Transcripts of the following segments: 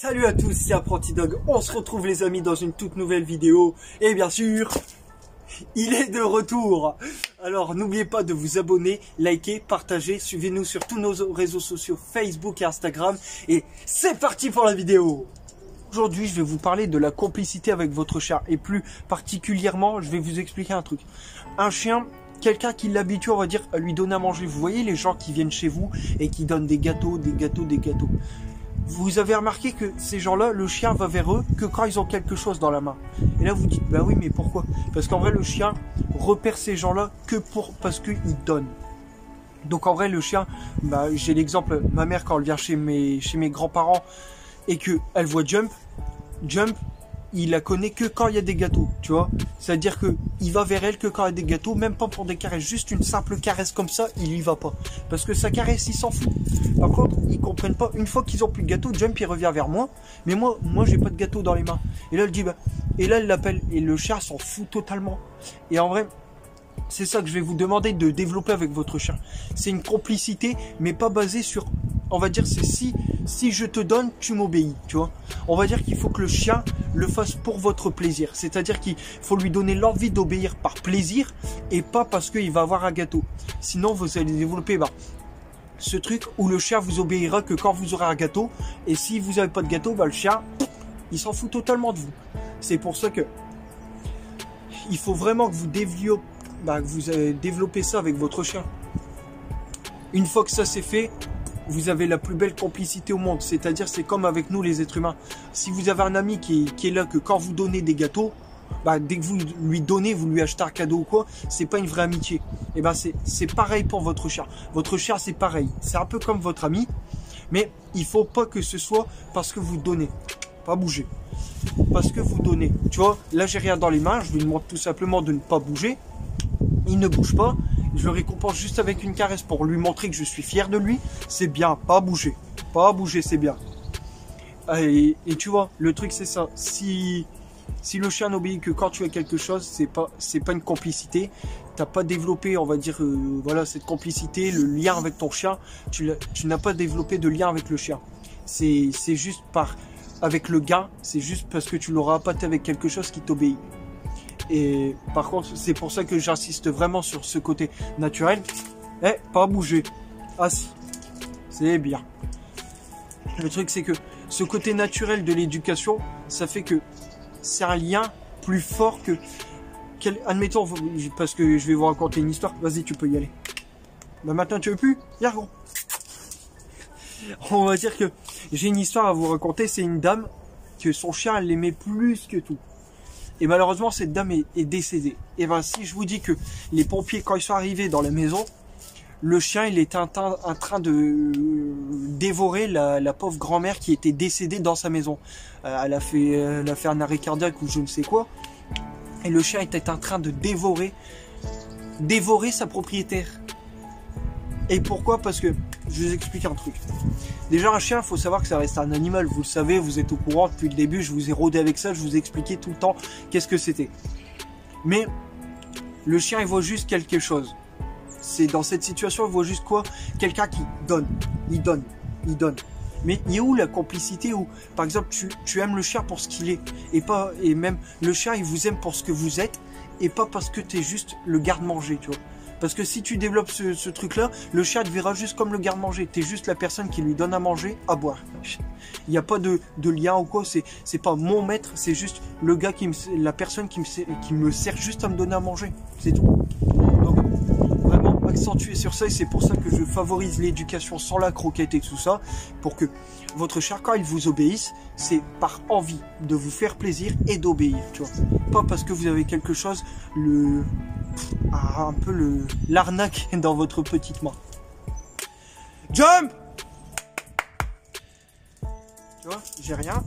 Salut à tous, c'est Apprenti Dog. On se retrouve les amis dans une toute nouvelle vidéo. Et bien sûr, il est de retour. Alors n'oubliez pas de vous abonner, liker, partager. Suivez-nous sur tous nos réseaux sociaux Facebook et Instagram. Et c'est parti pour la vidéo. Aujourd'hui, je vais vous parler de la complicité avec votre chien. Et plus particulièrement, je vais vous expliquer un truc. Un chien, quelqu'un qui l'habitue, on va dire, à lui donner à manger. Vous voyez les gens qui viennent chez vous et qui donnent des gâteaux, des gâteaux, des gâteaux. Vous avez remarqué que ces gens-là, le chien va vers eux que quand ils ont quelque chose dans la main. Et là, vous dites, bah oui, mais pourquoi? Parce qu'en vrai, le chien repère ces gens-là que parce qu'ils donnent. Donc en vrai, le chien, bah, j'ai l'exemple, ma mère, quand elle vient chez mes grands-parents et qu'elle voit Jump, il la connaît que quand il y a des gâteaux, tu vois. C'est-à-dire que il va vers elle que quand il y a des gâteaux, même pas pour des caresses, juste une simple caresse comme ça, il y va pas. Parce que sa caresse, il s'en fout. Par contre, ils comprennent pas. Une fois qu'ils ont plus de gâteau, Jump, il revient vers moi. Mais moi, j'ai pas de gâteau dans les mains. Et là, elle dit, bah, et là, elle l'appelle. Et le chien s'en fout totalement. Et en vrai, c'est ça que je vais vous demander de développer avec votre chien. C'est une complicité, mais pas basée sur, on va dire, c'est si je te donne, tu m'obéis, tu vois. On va dire qu'il faut que le chien le fasse pour votre plaisir. C'est-à-dire qu'il faut lui donner l'envie d'obéir par plaisir et pas parce qu'il va avoir un gâteau. Sinon, vous allez développer ce truc où le chien vous obéira que quand vous aurez un gâteau. Et si vous n'avez pas de gâteau, le chien, il s'en fout totalement de vous. C'est pour ça que il faut vraiment que vous développez ça avec votre chien. Une fois que ça c'est fait, vous avez la plus belle complicité au monde. C'est-à-dire, c'est comme avec nous les êtres humains. Si vous avez un ami qui est là, que quand vous donnez des gâteaux, dès que vous lui donnez, vous lui achetez un cadeau ou quoi, c'est pas une vraie amitié. Et c'est pareil pour votre chien. Votre chien, c'est pareil. C'est un peu comme votre ami, mais il faut pas que ce soit parce que vous donnez. Pas bouger. Parce que vous donnez. Tu vois, là j'ai rien dans les mains, je lui demande tout simplement de ne pas bouger. Il ne bouge pas. Je le récompense juste avec une caresse pour lui montrer que je suis fier de lui. C'est bien, pas bouger. Pas bouger, c'est bien. Et tu vois, le truc c'est ça. Si le chien n'obéit que quand tu as quelque chose, c'est pas une complicité. T'as pas développé, on va dire, voilà, cette complicité, le lien avec ton chien. Tu n'as pas développé de lien avec le chien. C'est juste avec le gain, c'est juste parce que tu l'auras appâté avec quelque chose qui t'obéit. Et par contre, c'est pour ça que j'insiste vraiment sur ce côté naturel. Pas bouger. Assis. C'est bien. Le truc, c'est que ce côté naturel de l'éducation, ça fait que c'est un lien plus fort que... Admettons, parce que je vais vous raconter une histoire. Vas-y, tu peux y aller. Maintenant, tu veux plus? Yargon. On va dire que j'ai une histoire à vous raconter. C'est une dame que son chien, elle l'aimait plus que tout. Et malheureusement, cette dame est décédée. Et si je vous dis que les pompiers, quand ils sont arrivés dans la maison, le chien, il était en train de dévorer la pauvre grand-mère qui était décédée dans sa maison. Elle a fait un arrêt cardiaque ou je ne sais quoi. Et le chien était en train de dévorer sa propriétaire. Et pourquoi? Parce que, je vous explique un truc. Déjà, un chien, il faut savoir que ça reste un animal. Vous le savez, vous êtes au courant depuis le début. Je vous ai rodé avec ça. Je vous ai expliqué tout le temps qu'est-ce que c'était. Mais le chien, il voit juste quelque chose. C'est dans cette situation, il voit juste quoi? Quelqu'un qui donne. Il donne. Il donne. Mais il y a où la complicité où, par exemple, tu aimes le chien pour ce qu'il est. Et même, le chien, il vous aime pour ce que vous êtes. Et pas parce que tu es juste le garde-manger, tu vois. Parce que si tu développes ce truc-là, le chien te verra juste comme le garde-manger. Tu es juste la personne qui lui donne à manger, à boire. Il n'y a pas de lien ou quoi. C'est pas mon maître, c'est juste le gars la personne qui me sert juste à me donner à manger. C'est tout. Donc, vraiment accentuer sur ça. Et c'est pour ça que je favorise l'éducation sans la croquette et tout ça. Pour que votre chien, quand il vous obéisse, c'est par envie de vous faire plaisir et d'obéir. Tu vois. Pas parce que vous avez quelque chose, un peu l'arnaque dans votre petite main. Jump! Tu vois, j'ai rien.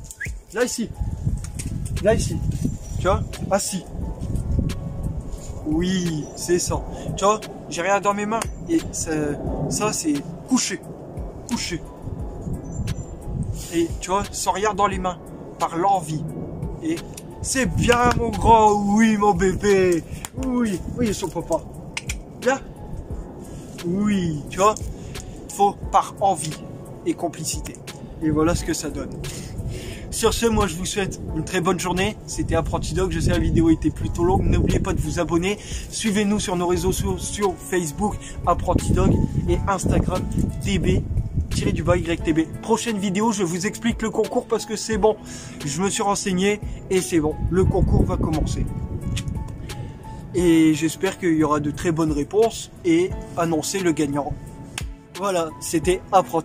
Là ici. Tu vois, assis. Oui, c'est ça. Tu vois, j'ai rien dans mes mains. Et ça c'est couché. Et tu vois, sans rien dans les mains. Par l'envie. Et c'est bien mon grand, oui mon bébé. Oui, son papa. Bien. Oui, tu vois, faut par envie et complicité. Et voilà ce que ça donne. Sur ce, moi je vous souhaite une très bonne journée. C'était Apprenti Dog, je sais la vidéo était plutôt longue. N'oubliez pas de vous abonner. Suivez-nous sur nos réseaux sociaux, Facebook Apprenti Dog et Instagram DB-YTB. Prochaine vidéo, je vous explique le concours parce que c'est bon. Je me suis renseigné et c'est bon. Le concours va commencer. Et j'espère qu'il y aura de très bonnes réponses et annoncer le gagnant. Voilà, c'était Apprenti.